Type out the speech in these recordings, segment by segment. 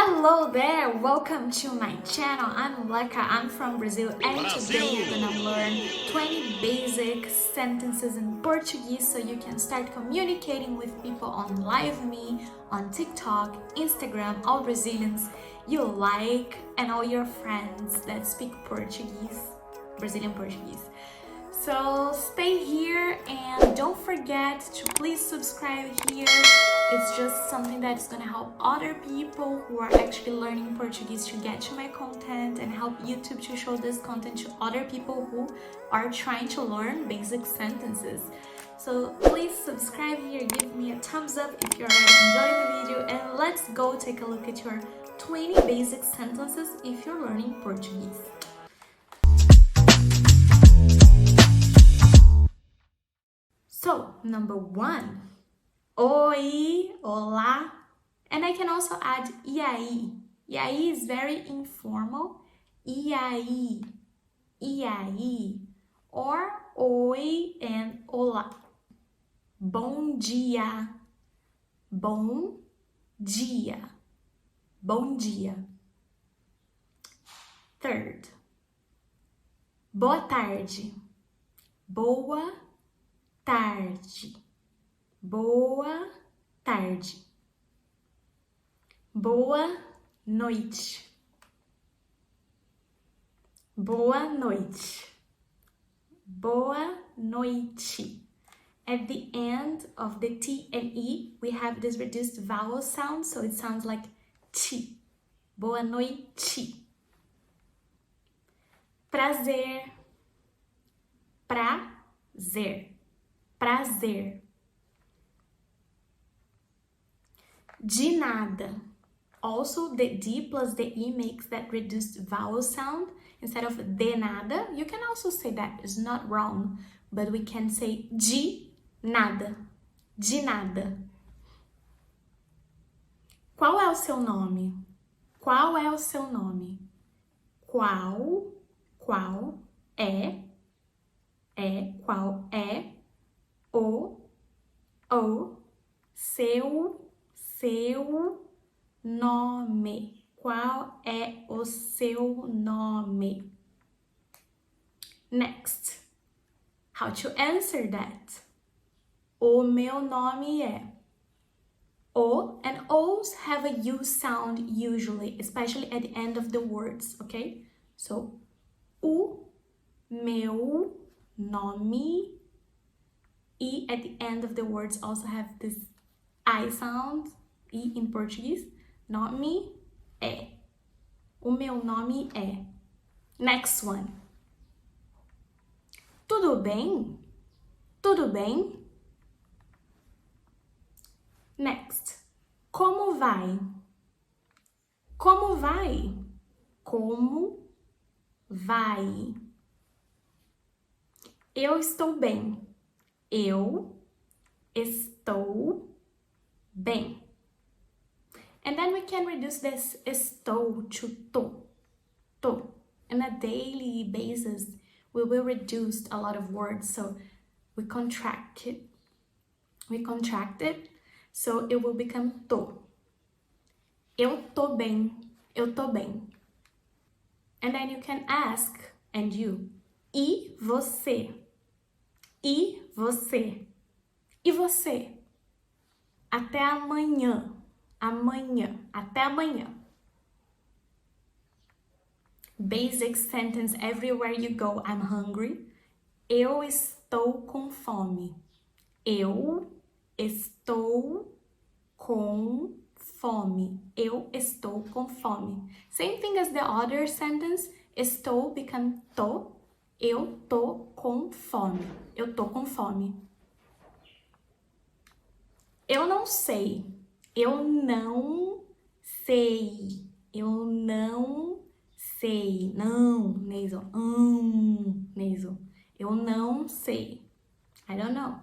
Hello there, welcome to my channel. I'm Leca, I'm from Brazil, and today you're gonna learn 20 basic sentences in Portuguese so you can start communicating with people on LiveMe, on TikTok, Instagram, all Brazilians you like, and all your friends that speak Portuguese, Brazilian Portuguese. So stay here and don't forget to please subscribe here. It's just something that's gonna help other people who are actually learning Portuguese to get to my content and help YouTube to show this content to other people who are trying to learn basic sentences. So please subscribe here, give me a thumbs up if you're already enjoying the video, and let's go take a look at your 20 basic sentences if you're learning Portuguese. So, number 1, oi, olá, and I can also add e aí. E aí is very informal, e aí, or oi and olá. Bom dia, bom dia, bom dia. Third, boa tarde, boa tarde, boa tarde. Boa noite, boa noite, boa noite. At the end of the T and E, we have this reduced vowel sound, so it sounds like T. Boa noite. Prazer, prazer, prazer. De nada. Also, the D plus the E makes that reduced vowel sound. Instead of de nada, you can also say that. It's not wrong, but we can say de nada. De nada. Qual é o seu nome? Qual é o seu nome? Qual é o seu nome? Qual é o seu nome? Next, how to answer that? O meu nome é. O and O's have a U sound usually, especially at the end of the words, okay? So, o meu nome. E at the end of the words also have this I sound, E in Portuguese. Nome é. O meu nome é. Next one. Tudo bem? Tudo bem? Next. Como vai? Como vai? Como vai? Eu estou bem. Eu estou bem. And then we can reduce this estou to to. On a daily basis, we will reduce a lot of words, so we contract it. So it will become tô. Eu tô bem. Eu tô bem. And then you can ask, and you, e você? E você? E você? Até amanhã. Amanhã. Até amanhã. Basic sentence everywhere you go. I'm hungry. Eu estou com fome. Eu estou com fome. Eu estou com fome. Same thing as the other sentence. Estou become tô. Eu tô com fome. Eu tô com fome. Eu não sei. Eu não sei. Eu não sei. Não, nasal. Nasal. Eu não sei. I don't know.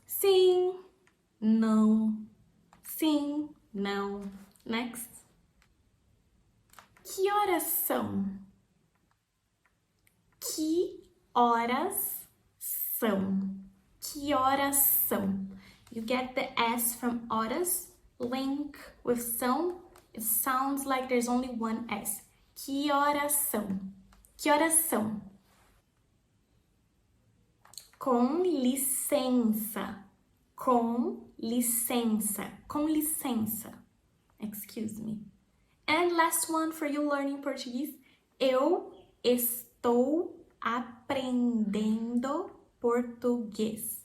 Sim, não. Sim, não. Next. Que horas são? Que horas são? Que horas são? You get the S from horas link with são, it sounds like there's only one S. Que horas são? Que horas são? Com licença. Com licença. Com licença. Excuse me. And last one for you learning Portuguese. Eu estou aprendendo português.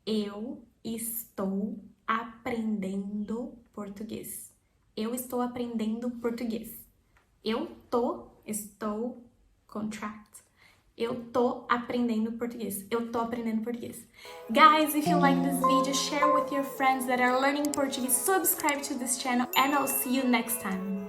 Eu estou aprendendo português. Eu estou aprendendo português. Estou, contract. Eu tô aprendendo português. Eu tô aprendendo português. Guys, if you like this video, share with your friends that are learning Portuguese, subscribe to this channel, and I'll see you next time.